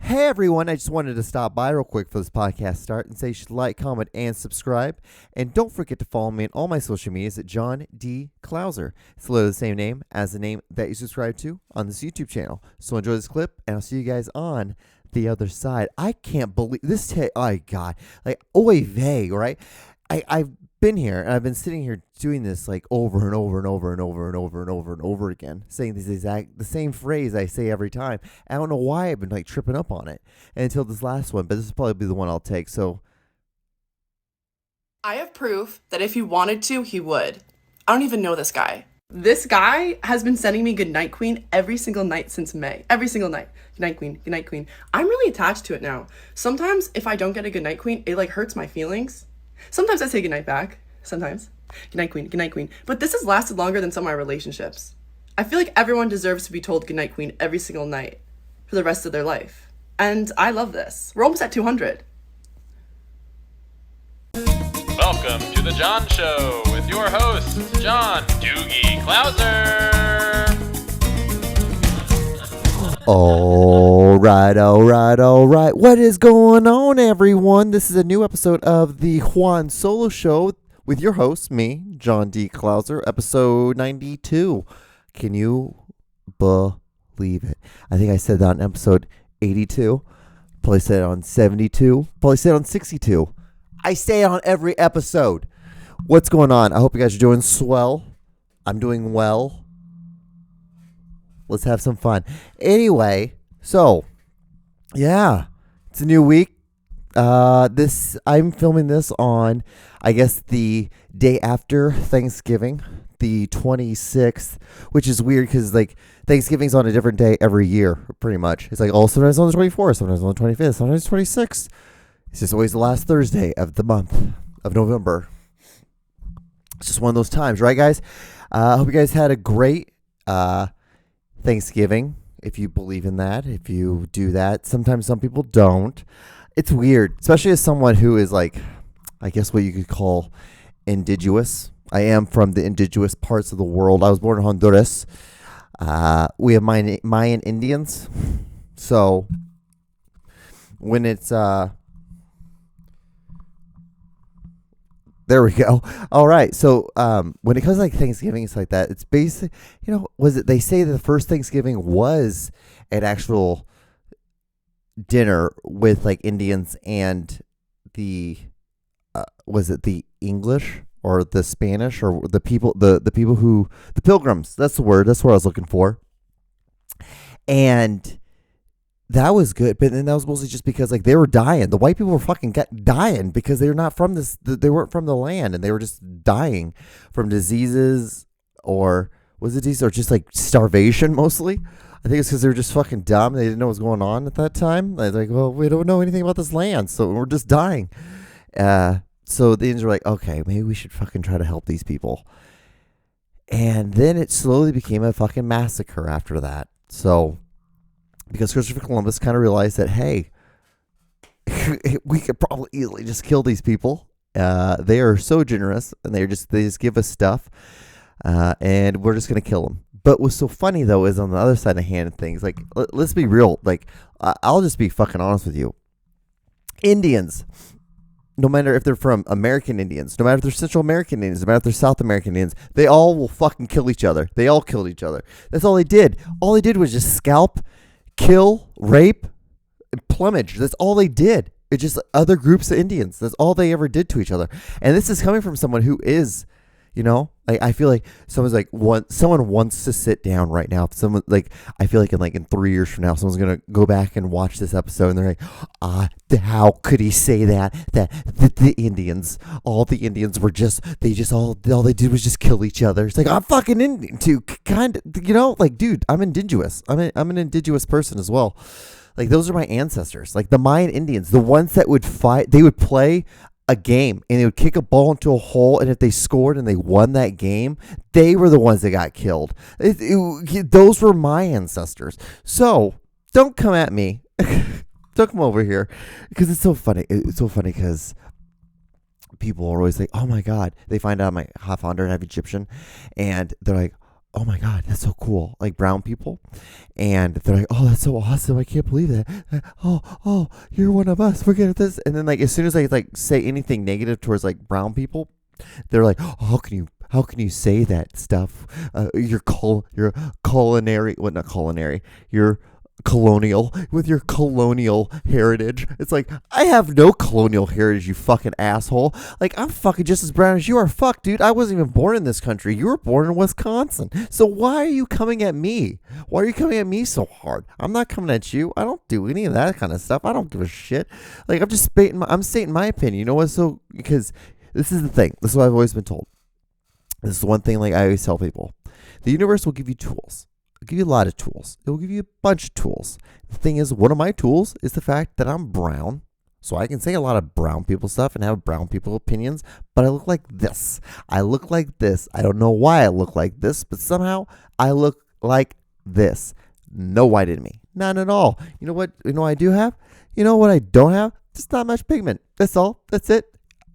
Hey everyone, I just wanted to stop by real quick for this podcast start and say you should like, comment, and subscribe. And don't forget to follow me on all my social medias at John D. Clouser. It's literally the same name as the name that you subscribe to on this YouTube channel. So enjoy this clip, and I'll see you guys on the other side. I can't believe this. Oh, God. Like, O.M.G, right? I've been here, and I've been sitting here doing this like over and over and over and over and over and over and over again, saying the same phrase I say every time. I don't know why I've been like tripping up on it until this last one, but this will probably be the one I'll take. So I have proof that if he wanted to, he would. I don't even know this guy. This guy has been sending me Goodnight Queen every single night since May. Every single night. Goodnight Queen, Goodnight Queen. I'm really attached to it now. Sometimes if I don't get a Goodnight Queen, it like hurts my feelings. Sometimes I say goodnight back. Sometimes. Goodnight Queen, Goodnight Queen. But this has lasted longer than some of my relationships. I feel like everyone deserves to be told Goodnight Queen every single night for the rest of their life. And I love this. We're almost at 200. Welcome to The John Show with your host, John Doogie Clouser. All right. What is going on, everyone? This is a new episode of the Juan Solo Show with your host, me, John D. Clouser, episode 92. Can you believe it? I think I said that on episode 82. Probably said it on 72. Probably said it on 62. I say it on every episode. What's going on? I hope you guys are doing swell. I'm doing well. Let's have some fun. Anyway, so yeah, it's a new week. I'm filming this on, I guess, the day after Thanksgiving, the 26th, which is weird because like Thanksgiving's on a different day every year, pretty much. It's like sometimes on the 24th, sometimes on the 25th, sometimes 26th. It's just always the last Thursday of the month of November. It's just one of those times, right, guys? I hope you guys had a great Thanksgiving, if you believe in that, if you do that. Sometimes some people don't. It's weird, especially as someone who is like, I guess what you could call indigenous. I am from the indigenous parts of the world. I was born in Honduras. We have Mayan Indians. So when it's there we go. All right. So when it comes to like Thanksgiving, it's like that. It's basic, they say that the first Thanksgiving was an actual dinner with like Indians and the, was it the English or the Spanish or the people, the Pilgrims. That's the word. That's what I was looking for. And that was good, but then that was mostly just because like they were dying. The white people were fucking dying because they're not from this. They weren't from the land, and they were just dying from diseases or just like starvation mostly. I think it's because they were just fucking dumb. They didn't know what was going on at that time. They're like, well, we don't know anything about this land, so we're just dying. So the Indians were like, okay, maybe we should fucking try to help these people. And then it slowly became a fucking massacre after that. So because Christopher Columbus kind of realized that, hey, we could probably easily just kill these people. They are so generous, and they just give us stuff, and we're just gonna kill them. But what's so funny though is on the other side of the hand of things, like let's be real. Like I'll just be fucking honest with you. Indians, no matter if they're from American Indians, no matter if they're Central American Indians, no matter if they're South American Indians, they all will fucking kill each other. They all killed each other. That's all they did. All they did was just scalp, kill, rape, and plumage. That's all they did. It's just other groups of Indians. That's all they ever did to each other. And this is coming from someone who is, I feel like someone's like someone wants to sit down right now. Someone like I feel like in 3 years from now, someone's gonna go back and watch this episode, and they're like, how could he say that the Indians, all the Indians were all they did was just kill each other. It's like I'm fucking Indian too, kind of, like dude, I'm indigenous. I'm an indigenous person as well. Like those are my ancestors, like the Mayan Indians, the ones that would fight. They would play a game and they would kick a ball into a hole, and if they scored and they won that game, they were the ones that got killed. Those were my ancestors. So don't come at me. Don't come over here, because it's so funny. It's so funny because people are always like, oh my God, they find out I'm like half Honduran, half Egyptian, and they're like, oh my God, that's so cool. Like brown people. And they're like, oh, that's so awesome. I can't believe that. Oh, you're one of us. We're good at this. And then like as soon as I like say anything negative towards like brown people, they're like, oh, how can you say that stuff? You're culinary, well, not culinary. You're colonial with your colonial heritage. It's like, I have no colonial heritage, you fucking asshole. Like, I'm fucking just as brown as you are. Fuck, dude, I wasn't even born in this country. You were born in Wisconsin. So why are you coming at me? Why are you coming at me so hard? I'm not coming at you. I don't do any of that kind of stuff. I don't give a shit. Like, I'm stating my opinion. You know what? So, because this is the thing. This is what I've always been told. This is one thing, like I always tell people. The universe will give you tools. It'll give you a lot of tools. It will give you a bunch of tools. The thing is, one of my tools is the fact that I'm brown. So I can say a lot of brown people stuff and have brown people opinions, but I look like this. I look like this. I don't know why I look like this, but somehow I look like this. No white in me. None at all. You know what? You know what I do have? You know what I don't have? Just not much pigment. That's all. That's it.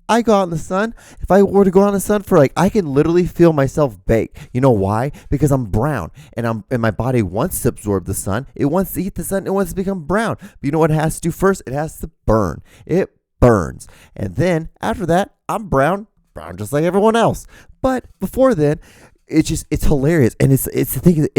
I go out in the sun. If I were to go out in the sun for like, I can literally feel myself bake. You know why? Because I'm brown and my body wants to absorb the sun. It wants to eat the sun. It wants to become brown. But you know what it has to do first? It has to burn. It burns. And then after that, I'm brown just like everyone else. But before then, it's hilarious. And it's the thing,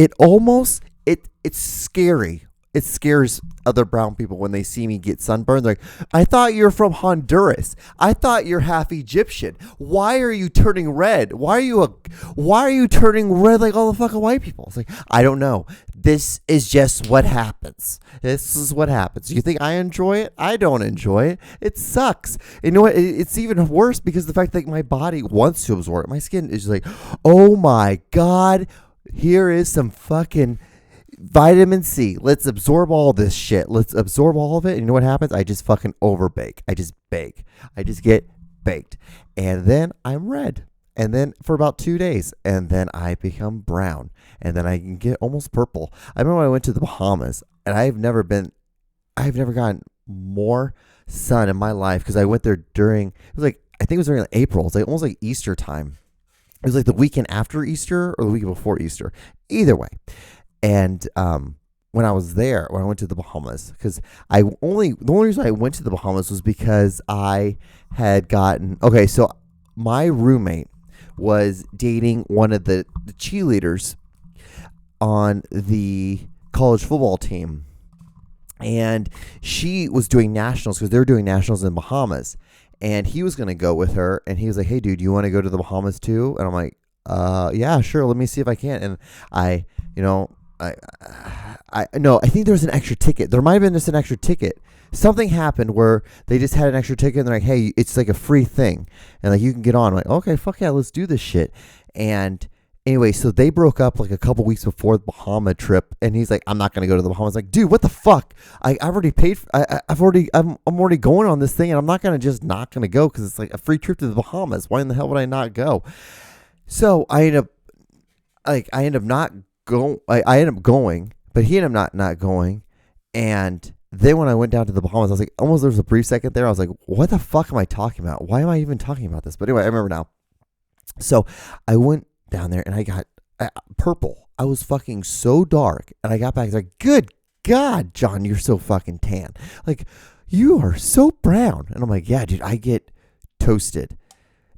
it's scary. It scares other brown people when they see me get sunburned. They're like, I thought you're from Honduras. I thought you're half Egyptian. Why are you turning red? Why are you turning red like all the fucking white people? It's like, I don't know. This is just what happens. This is what happens. You think I enjoy it? I don't enjoy it. It sucks. You know what? It's even worse because the fact that my body wants to absorb it. My skin is just like, oh my God, here is some fucking vitamin C. Let's absorb all this shit. Let's absorb all of it. And you know what happens? I just fucking overbake. I just bake. I just get baked. And then I'm red. And then for about 2 days. And then I become brown. And then I can get almost purple. I remember when I went to the Bahamas. And I've never gotten more sun in my life. Because I went there I think it was during like April. It's like almost like Easter time. It was like the weekend after Easter or the weekend before Easter. Either way. And when I was there, when I went to the Bahamas, because the only reason I went to the Bahamas was because I had so my roommate was dating one of the cheerleaders on the college football team. And she was doing nationals because they were doing nationals in the Bahamas. And he was going to go with her. And he was like, hey, dude, you want to go to the Bahamas too? And I'm like, yeah, sure. Let me see if I can. And I think there was an extra ticket. There might have been just an extra ticket. Something happened where they just had an extra ticket and they're like, hey, it's like a free thing. And like, you can get on. I'm like, okay, fuck yeah, let's do this shit. And anyway, so they broke up like a couple weeks before the Bahama trip. And he's like, I'm not going to go to the Bahamas. Like, dude, what the fuck? I've already paid. I'm already going on this thing and I'm not going to not going to go because it's like a free trip to the Bahamas. Why in the hell would I not go? So I end up going, but he ended up not going. And then when I went down to the Bahamas, I was like, almost there was a brief second there. I was like, what the fuck am I talking about? Why am I even talking about this? But anyway, I remember now. So I went down there and I got purple. I was fucking so dark. And I got back. I was like, good God, John, you're so fucking tan. Like, you are so brown. And I'm like, yeah, dude, I get toasted.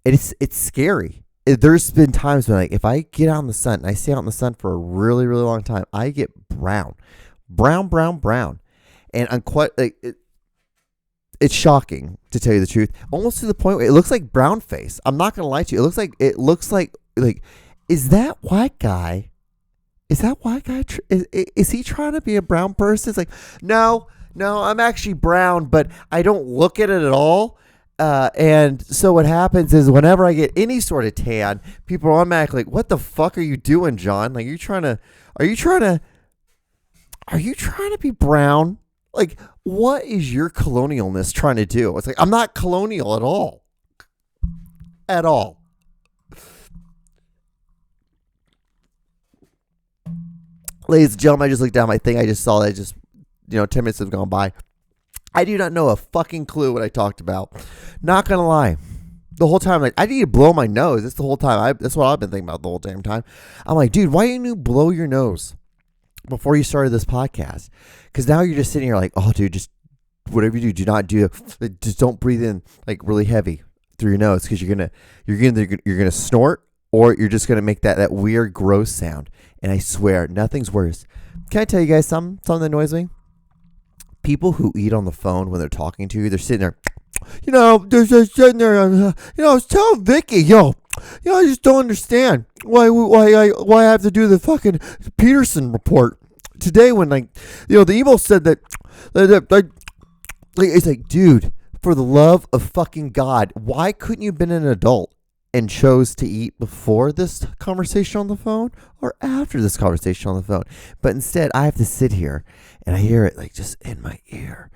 And it's scary. There's been times when, like, if I get out in the sun and I stay out in the sun for a really, really long time, I get brown. And I'm quite, like, it's shocking, to tell you the truth. Almost to the point where it looks like brown face. I'm not going to lie to you. It looks like, is that white guy? Is he trying to be a brown person? It's like, no, I'm actually brown, but I don't look at it at all. And so what happens is whenever I get any sort of tan, people are automatically like, what the fuck are you doing, John? Like, are you trying to be brown? Like, what is your colonialness trying to do? It's like, I'm not colonial at all. At all. Ladies and gentlemen, I just looked down my thing. I just saw that 10 minutes have gone by. I do not know a fucking clue what I talked about. Not gonna lie. the whole time, like, I need to blow my nose. That's the whole time. That's what I've been thinking about the whole damn time. I'm like, dude, why didn't you blow your nose before you started this podcast? Because now you're just sitting here like, oh, dude, just whatever you do not do. Just don't breathe in like really heavy through your nose, because you're gonna snort, or you're just gonna make that weird gross sound. And I swear, nothing's worse. Can I tell you guys something that annoys me? People who eat on the phone when they're talking to you, they're sitting there. They're just sitting there. I was telling Vicky, I just don't understand why I have to do the fucking Peterson report today when, like, the email said that it's like, dude, for the love of fucking God, why couldn't you have been an adult and chose to eat before this conversation on the phone or after this conversation on the phone? But instead, I have to sit here and I hear it like just in my ear.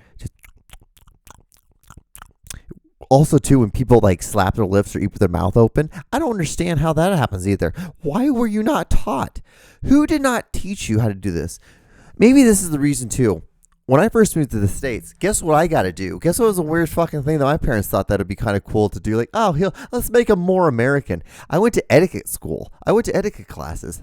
Also, too, when people like slap their lips or eat with their mouth open, I don't understand how that happens either. Why were you not taught? Who did not teach you how to do this? Maybe this is the reason, too. When I first moved to the States, guess what I got to do? Guess what was a weird fucking thing that my parents thought that would be kind of cool to do? Like, let's make him more American. I went to etiquette school. I went to etiquette classes.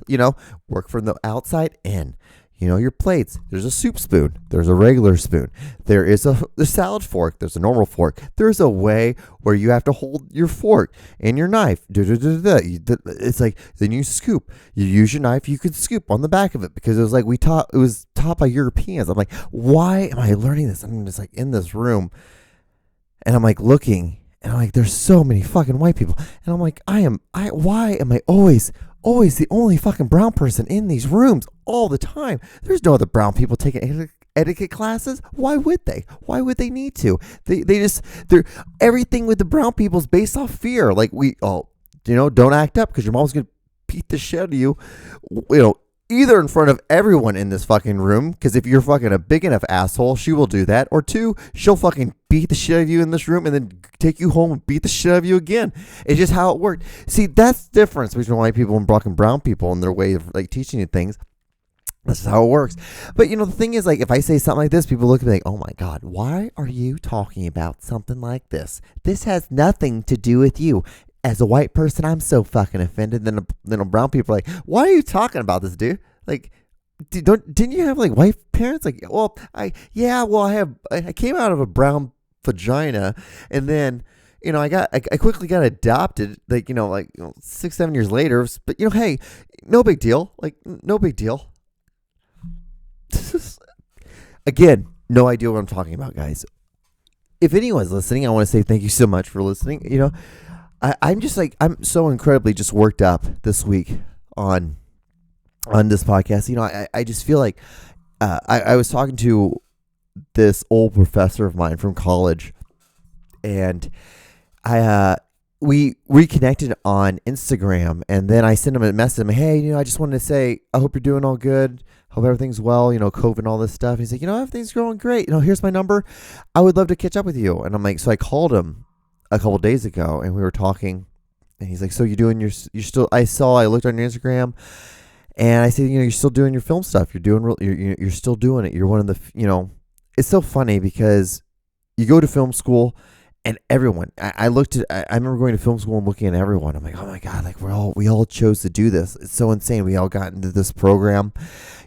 Work from the outside in. Your plates. There's a soup spoon. There's a regular spoon. There is a salad fork. There's a normal fork. There's a way where you have to hold your fork and your knife. It's like, then you scoop. You use your knife. You can scoop on the back of it, because it was taught by Europeans. I'm like, why am I learning this? I'm just like in this room, and I'm like looking, and I'm like, there's so many fucking white people, and I'm like, why am I always the only fucking brown person in these rooms all the time? There's no other brown people taking etiquette classes. Why would they? Why would they need to? They're everything with the brown people is based off fear. Like, don't act up because your mom's gonna beat the shit out of you. Either in front of everyone in this fucking room, because if you're fucking a big enough asshole, she will do that. Or two, she'll fucking beat the shit out of you in this room and then take you home and beat the shit out of you again. It's just how it worked. See, that's the difference between white people and brown people and their way of like teaching you things. This is how it works. But the thing is, like, if I say something like this, people look at me like, oh my God, why are you talking about something like this? This has nothing to do with you. As a white person, I'm so fucking offended. Then brown people are like, why are you talking about this, dude? Like, didn't you have like white parents? Like, I came out of a brown vagina, and then I quickly got adopted. Like 6-7 years later. But hey, no big deal. Like, no big deal. Again, no idea what I'm talking about, guys. If anyone's listening, I want to say thank you so much for listening. I'm just like, I'm so incredibly just worked up this week on this podcast. I just feel like I was talking to this old professor of mine from college, and we reconnected on Instagram, and then I sent him a message. Hey, I just wanted to say I hope you're doing all good. Hope everything's well, COVID and all this stuff. And he's like, everything's going great. Here's my number. I would love to catch up with you. And I'm like, so I called him a couple days ago, and we were talking, and he's like, so you're still, I looked on your Instagram, and I said, you're still doing your film stuff. You're still doing it. You're one of the, it's so funny because you go to film school, and everyone, I remember going to film school and looking at everyone. I'm like, oh my God, like we all chose to do this. It's so insane. We all got into this program,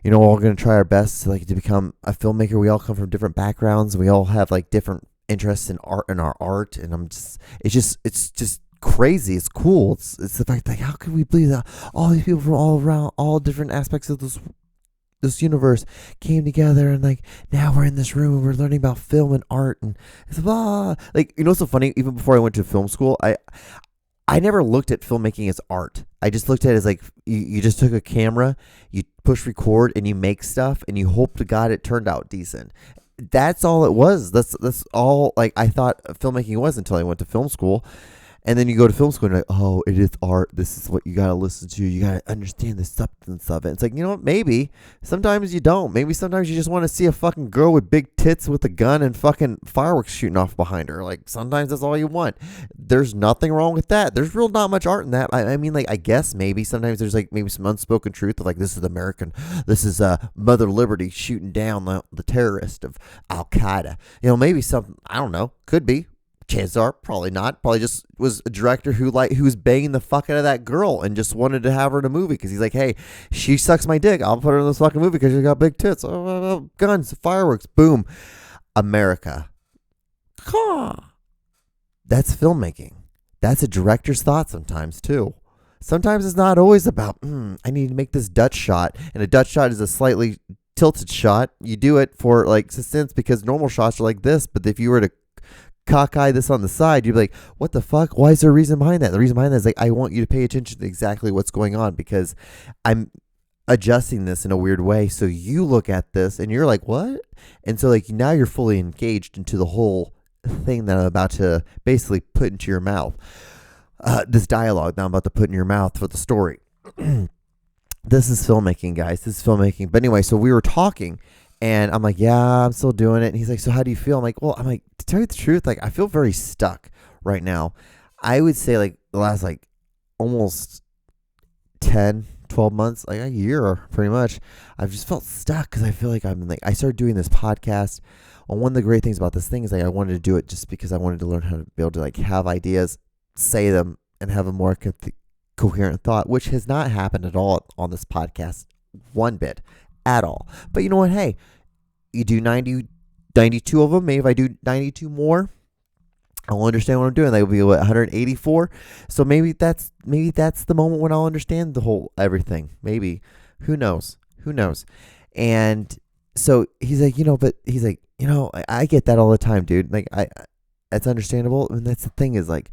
we're all going to try our best to become a filmmaker. We all come from different backgrounds. We all have like different interests in our art, and it's just crazy. It's cool. It's the fact, like, how could we believe that all these people from all around, all different aspects of this universe came together, and like now we're in this room and we're learning about film and art, and it's blah. Like, what's so funny? Even before I went to film school, I never looked at filmmaking as art. I just looked at it as like you just took a camera, you push record, and you make stuff, and you hope to God it turned out decent. That's all it was. That's all like I thought filmmaking was until I went to film school. And then you go to film school and you're like, oh, it is art. This is what you got to listen to. You got to understand the substance of it. It's like, what? Maybe. Sometimes you don't. Maybe sometimes you just want to see a fucking girl with big tits with a gun and fucking fireworks shooting off behind her. Like, sometimes that's all you want. There's nothing wrong with that. There's real not much art in that. I mean, like, I guess maybe sometimes there's like maybe some unspoken truth of like, this is American. This is Mother Liberty shooting down the terrorist of Al Qaeda. Maybe something, I don't know. Could be. chances are probably not. Probably just was a director who was banging the fuck out of that girl and just wanted to have her in a movie because he's like, hey, she sucks my dick. I'll put her in this fucking movie because she got big tits. Guns, fireworks, boom. America. That's filmmaking. That's a director's thought sometimes too. Sometimes it's not always about, I need to make this Dutch shot. And a Dutch shot is a slightly tilted shot. You do it for like suspense because normal shots are like this. But if you were to cockeye this on the side, you'd be like, what the fuck? Why is there a reason behind that? The reason behind that is like, I want you to pay attention to exactly what's going on because I'm adjusting this in a weird way. So you look at this and you're like, what? And so like now you're fully engaged into the whole thing that I'm about to basically put into your mouth. This dialogue that I'm about to put in your mouth for the story. This is filmmaking, guys. This is filmmaking. But anyway, so we were talking and I'm like, yeah, I'm still doing it. And he's like, so how do you feel? I'm like, to tell you the truth, like I feel very stuck right now. I would say like the last like almost 10, 12 months, like a year pretty much, I've just felt stuck because I feel like I started doing this podcast. And one of the great things about this thing is like I wanted to do it just because I wanted to learn how to be able to like have ideas, say them, and have a more coherent thought, which has not happened at all on this podcast one bit at all. But you know what? Hey, you do 92 of them. Maybe if I do 92 more, I'll understand what I'm doing. That will be 184. So maybe that's the moment when I'll understand the whole everything. Maybe. Who knows? And so he's like, I get that all the time, dude. Like that's understandable. And that's the thing is like,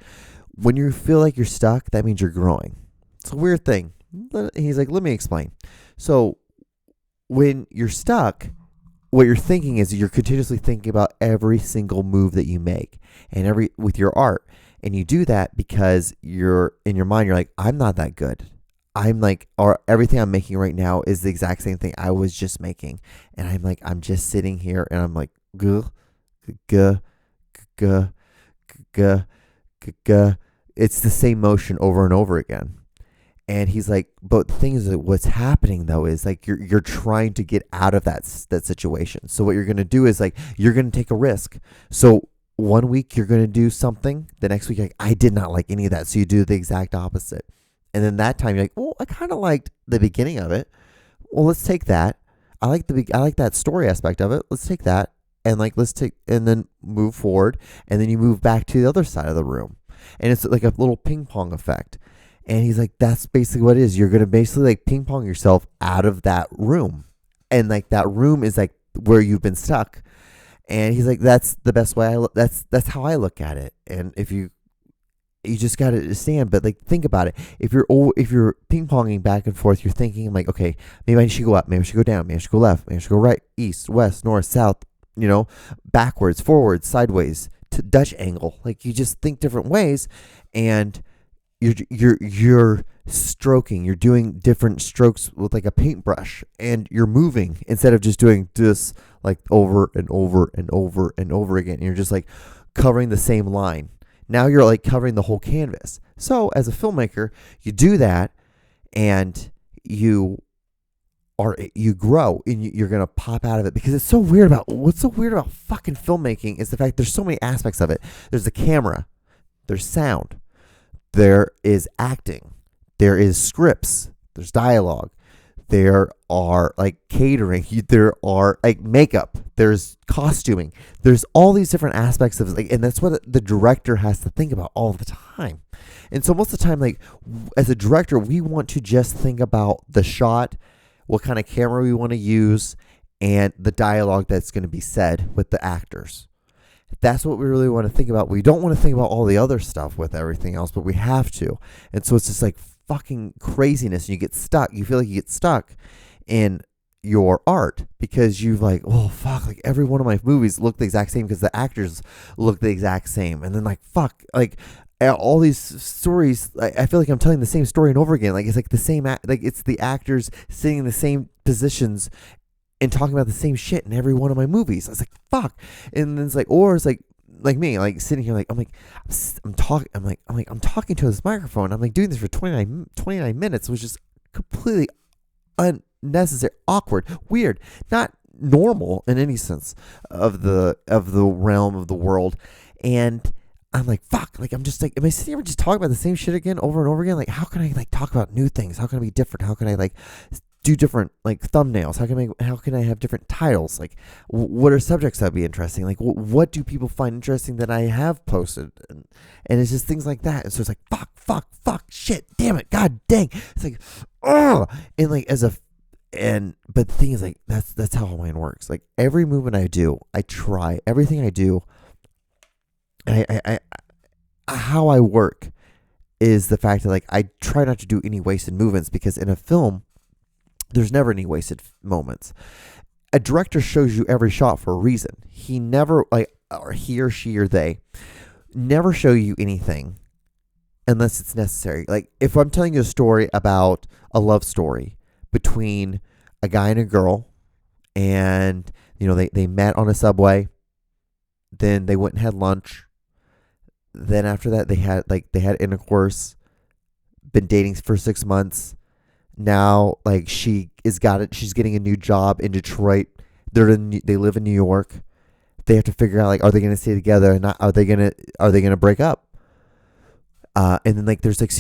when you feel like you're stuck, that means you're growing. It's a weird thing. He's like, let me explain. So when you're stuck, what you're thinking is you're continuously thinking about every single move that you make and with your art. And you do that because you're in your mind, you're like, I'm not that good. I'm like, or everything I'm making right now is the exact same thing I was just making. And I'm like, I'm just sitting here and I'm like, it's the same motion over and over again. And he's like, but the thing is that what's happening though is like you're trying to get out of that situation. So what you're going to do is like you're going to take a risk. So one week you're going to do something, the next week like I did not like any of that. So you do the exact opposite. And then that time you're like, well, I kind of liked the beginning of it. Well, let's take that. I like that story aspect of it. Let's take that and like and then move forward, and then you move back to the other side of the room. And it's like a little ping pong effect. And he's like, that's basically what it is. You're going to basically like ping pong yourself out of that room. And like that room is like where you've been stuck. And he's like, that's the best way that's how I look at it. And if you just got to understand, but like think about it. If you're ping ponging back and forth, you're thinking like, okay, maybe I should go up, maybe I should go down, maybe I should go left, maybe I should go right, east, west, north, south, backwards, forwards, sideways, to Dutch angle. Like you just think different ways, and you're stroking. You're doing different strokes with like a paintbrush, and you're moving instead of just doing this like over and over and over and over again. And you're just like covering the same line. Now you're like covering the whole canvas. So as a filmmaker, you do that, and you grow, and you're gonna pop out of it, because what's so weird about fucking filmmaking is the fact there's so many aspects of it. There's the camera, there's sound, there is acting, there is scripts, there's dialogue, there are like catering, there are like makeup, there's costuming, there's all these different aspects of like, and that's what the director has to think about all the time. And so most of the time, like as a director, we want to just think about the shot, what kind of camera we want to use, and the dialogue that's going to be said with the actors. That's what we really want to think about. We don't want to think about all the other stuff with everything else, but we have to. And so it's just like fucking craziness. And you get stuck. You feel like you get stuck in your art because you've like, oh fuck, like every one of my movies look the exact same because the actors look the exact same. And then like, fuck, like all these stories, I feel like I'm telling the same story and over again. Like it's like the same, like it's the actors sitting in the same positions and talking about the same shit in every one of my movies. I was like, fuck. And then it's like, or it's like me, like sitting here, like I'm talking to this microphone. I'm like doing this for 29 minutes. It was just completely unnecessary, awkward, weird, not normal in any sense of the realm of the world. And I'm like, fuck, like, I'm just like, am I sitting here just talking about the same shit again over and over again? Like, how can I like talk about new things? How can I be different? How can I like do different like thumbnails? How can I have different titles? Like, what are subjects that'd be interesting? Like, what do people find interesting that I have posted? And it's just things like that. And so it's like, fuck, shit, damn it, god dang. It's like, oh, and like but the thing is, like, that's how mine works. Like, every movement I do, I try everything I do. I how I work is the fact that like I try not to do any wasted movements, because in a film there's never any wasted moments. A director shows you every shot for a reason. He never or he or she or they never show you anything unless it's necessary. Like, if I'm telling you a story about a love story between a guy and a girl, and they met on a subway, then they went and had lunch. Then after that, they had intercourse, been dating for 6 months. Now, like, she's getting a new job in Detroit. They live in New York. They have to figure out, like, are they going to stay together or not? Are they going to break up? And then like there's like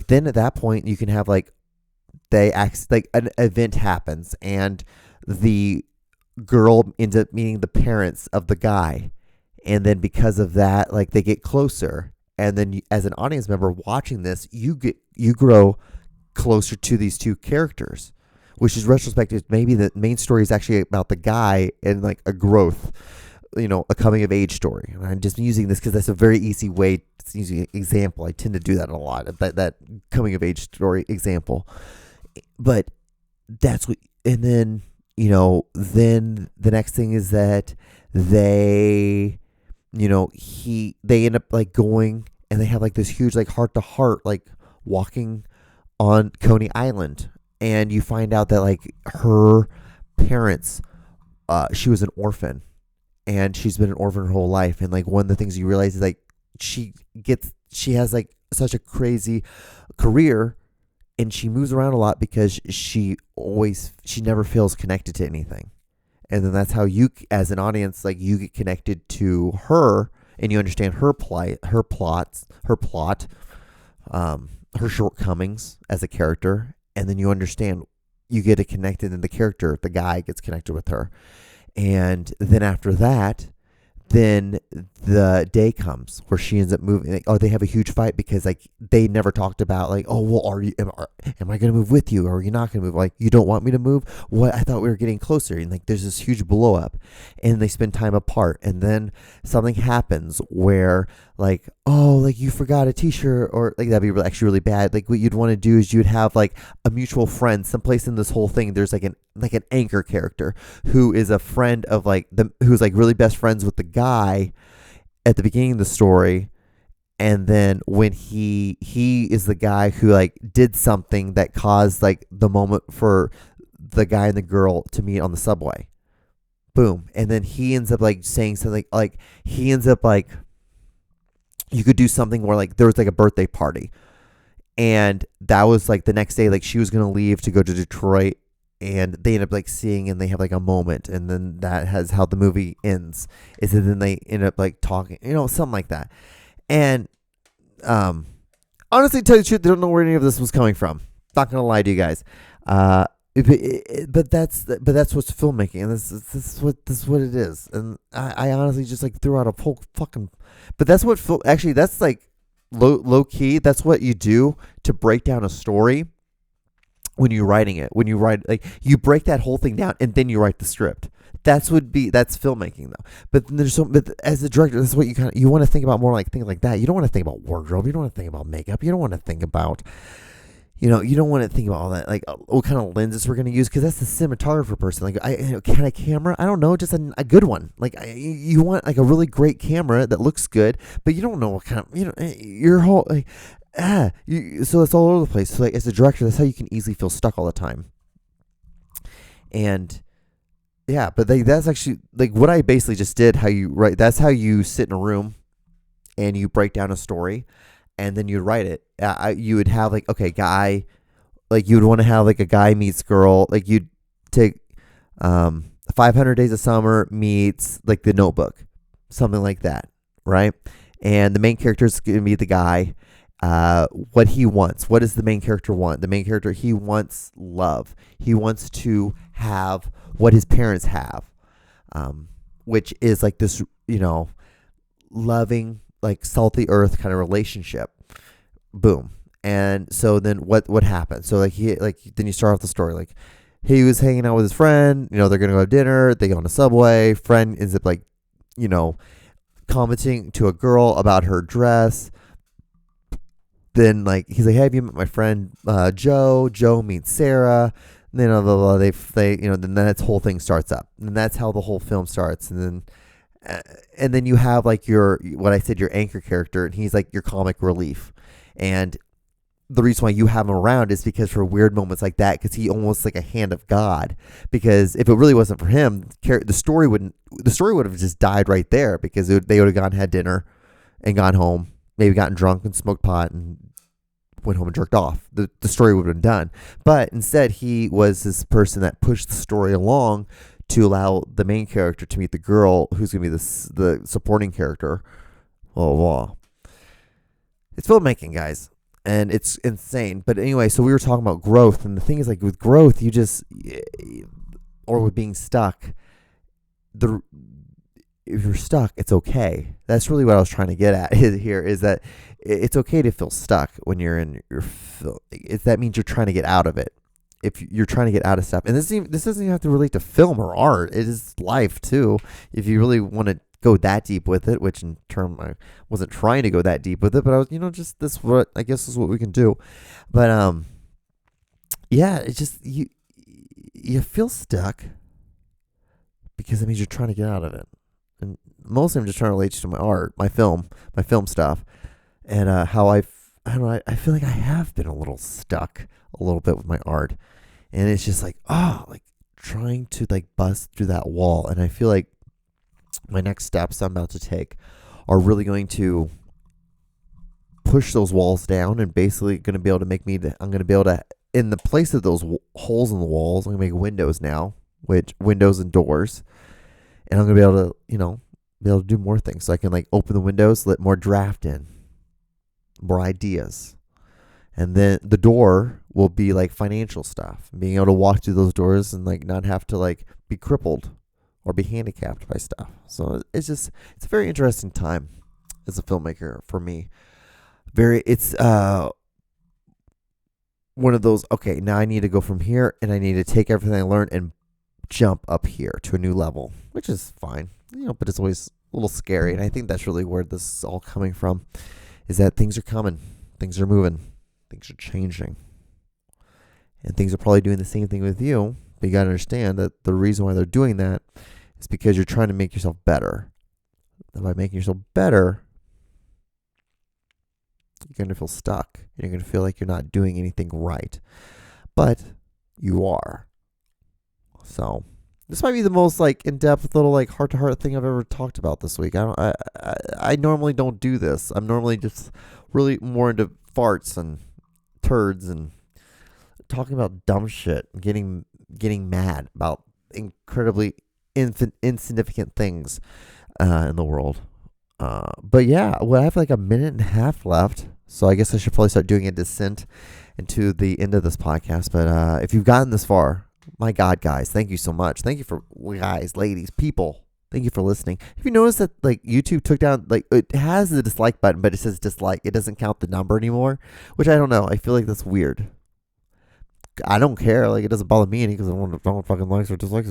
then at that point you can have like an event happens, and the girl ends up meeting the parents of the guy. And then because of that, like, they get closer. And then as an audience member watching this, you grow closer to these two characters, which is retrospective. Maybe the main story is actually about the guy and like a growth, a coming of age story. And I'm just using this because that's a very easy way. It's an easy example. I tend to do that a lot. That coming of age story example. But that's what, and then, then the next thing is that they end up like going, and they have like this huge like heart to heart, like walking on Coney Island, and you find out that like her parents, she was an orphan, and she's been an orphan her whole life. And like one of the things you realize is like she has like such a crazy career, and she moves around a lot because she never feels connected to anything. And then that's how you, as an audience, like, you get connected to her, and you understand her plight, her shortcomings as a character. And then you get connected, and the character, the guy, gets connected with her. And then after that, then the day comes where she ends up moving. Like, they have a huge fight because like they never talked about like, oh well, am I going to move with you, or are you not going to move? Like, you don't want me to move? What? I thought we were getting closer. And like there's this huge blow up, and they spend time apart, and then something happens where like, oh, like you forgot a t-shirt, or like that'd be actually really bad. Like what you'd want to do is you'd have like a mutual friend someplace in this whole thing. There's like an anchor character who is a friend of like who's like really best friends with the guy at the beginning of the story. And then when he is the guy who like did something that caused like the moment for the guy and the girl to meet on the subway. Boom. And then he ends up like saying something like you could do something where like there was like a birthday party, and that was like the next day, like she was going to leave to go to Detroit, and they end up like seeing, and they have like a moment, and then that has how the movie ends, is that then they end up like talking, something like that. And honestly, to tell you the truth, I don't know where any of this was coming from. Not gonna lie to you guys. But that's what's filmmaking, and this is what it is. And I honestly just like threw out a whole fucking. But that's what actually that's like low key. That's what you do to break down a story when you're writing it. When you write, like, you break that whole thing down, and then you write the script. That's filmmaking though. But as a director, that's what you want to think about more, like things like that. You don't want to think about wardrobe. You don't want to think about makeup. You don't want to think about. You don't want to think about all that, like what kind of lenses we're going to use, because that's the cinematographer person. Like, can a camera? I don't know, just a good one. Like, you want like a really great camera that looks good, but you don't know what kind of, your whole like, so it's all over the place. So like as a director, that's how you can easily feel stuck all the time. And yeah, but that's actually like what I basically just did. How you write? That's how you sit in a room and you break down a story. And then you'd write it. You would have like, okay, guy, like you would want to have like a guy meets girl. Like you'd take 500 Days of Summer meets like The Notebook, something like that, right? And the main character is going to be the guy. What he wants. What does the main character want? The main character, he wants love. He wants to have what his parents have, which is like this, loving, like salty earth kind of relationship. Boom. And so then what happened? So then you start off the story like he was hanging out with his friend. They're gonna go to dinner. They go on a subway. Friend ends up commenting to a girl about her dress. Then he's like, hey, have you met my friend Joe? Joe meets Sarah. And then blah, blah, blah, they then that whole thing starts up, and that's how the whole film starts. And then you have your anchor character, and he's like your comic relief. And the reason why you have him around is because for weird moments like that, because he almost like a hand of God. Because if it really wasn't for him, the story would have just died right there, because they would have gone had dinner and gone home, maybe gotten drunk and smoked pot and went home and jerked off. The story would have been done. But instead, he was this person that pushed the story along to allow the main character to meet the girl who's going to be the supporting character. Blah, blah, blah. It's filmmaking, guys. And it's insane. But anyway, so we were talking about growth. And the thing is, with growth, or with being stuck, if you're stuck, it's okay. That's really what I was trying to get at here, is that it's okay to feel stuck when you're in that means you're trying to get out of it. If you're trying to get out of stuff. And this doesn't even have to relate to film or art. It is life, too. If you really want to go that deep with it, which in term I wasn't trying to go that deep with it, but I was, just this what I guess is what we can do. But yeah, it's just you feel stuck because it means you're trying to get out of it. And mostly I'm just trying to relate to my art, my film stuff, and how I feel like I have been a little stuck a little bit with my art, and it's just trying to bust through that wall. And I feel like my next steps I'm about to take are really going to push those walls down, and basically going to be able to I'm going to be able to, in the place of those holes in the walls, I'm going to make windows now, windows and doors, and I'm going to be able to, be able to do more things. So I can open the windows, let more draft in, more ideas. And then the door will be financial stuff, being able to walk through those doors and not have to be crippled or be handicapped by stuff. So it's a very interesting time as a filmmaker for me. It's one of those, okay, now I need to go from here, and I need to take everything I learned and jump up here to a new level, which is fine, but it's always a little scary. And I think that's really where this is all coming from, is that things are coming, things are moving, things are changing, and things are probably doing the same thing with you. But you got to understand that the reason why they're doing that is because you're trying to make yourself better. And by making yourself better, you're going to feel stuck. And you're going to feel like you're not doing anything right. But you are. So this might be the most in-depth little heart-to-heart thing I've ever talked about this week. I normally don't do this. I'm normally just really more into farts and turds and talking about dumb shit and getting mad about incredibly insignificant things in the world. But yeah, I have a minute and a half left, so I guess I should probably start doing a descent into the end of this podcast. But if you've gotten this far, my God, guys, thank you so much. Thank you for guys, ladies, people. Thank you for listening. Have you noticed that YouTube took down it has the dislike button, but it says dislike. It doesn't count the number anymore, which I don't know. I feel like that's weird. I don't care. It doesn't bother me any, because I don't fucking likes or dislikes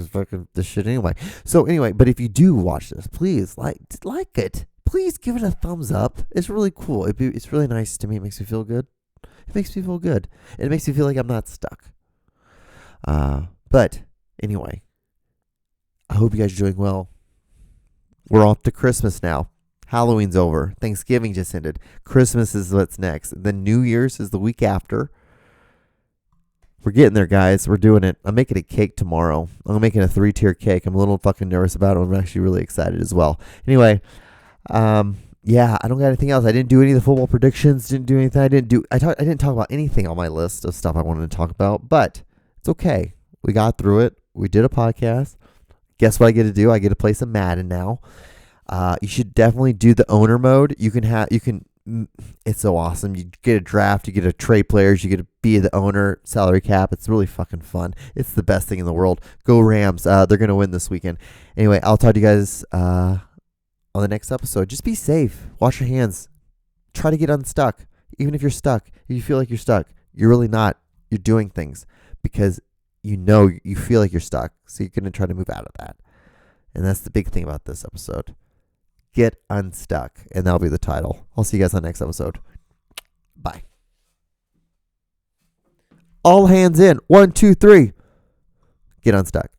this shit anyway. So anyway, but if you do watch this, please like it. Please give it a thumbs up. It's really cool. It's really nice to me. It makes me feel good. It makes me feel good. And it makes me feel like I'm not stuck. But anyway, I hope you guys are doing well. We're off to Christmas now. Halloween's over. Thanksgiving just ended. Christmas is what's next. Then New Year's is the week after. We're getting there, guys. We're doing it. I'm making a cake tomorrow. I'm making a 3-tier cake. I'm a little fucking nervous about it. I'm actually really excited as well. Anyway, yeah, I don't got anything else. I didn't do any of the football predictions. Didn't do anything. I didn't talk about anything on my list of stuff I wanted to talk about. But it's okay. We got through it. We did a podcast. Guess what I get to do? I get to play some Madden now. You should definitely do the owner mode. It's so awesome. You get a draft, you get a trade players, you get to be the owner, salary cap. It's really fucking fun. It's the best thing in the world. Go Rams. They're going to win this weekend. Anyway, I'll talk to you guys on the next episode. Just be safe. Wash your hands. Try to get unstuck. Even if you're stuck, if you feel like you're stuck, you're really not. You're doing things because you feel like you're stuck. So you're going to try to move out of that. And that's the big thing about this episode. Get unstuck. And that'll be the title. I'll see you guys on the next episode. Bye. All hands in. 1, 2, 3. Get unstuck.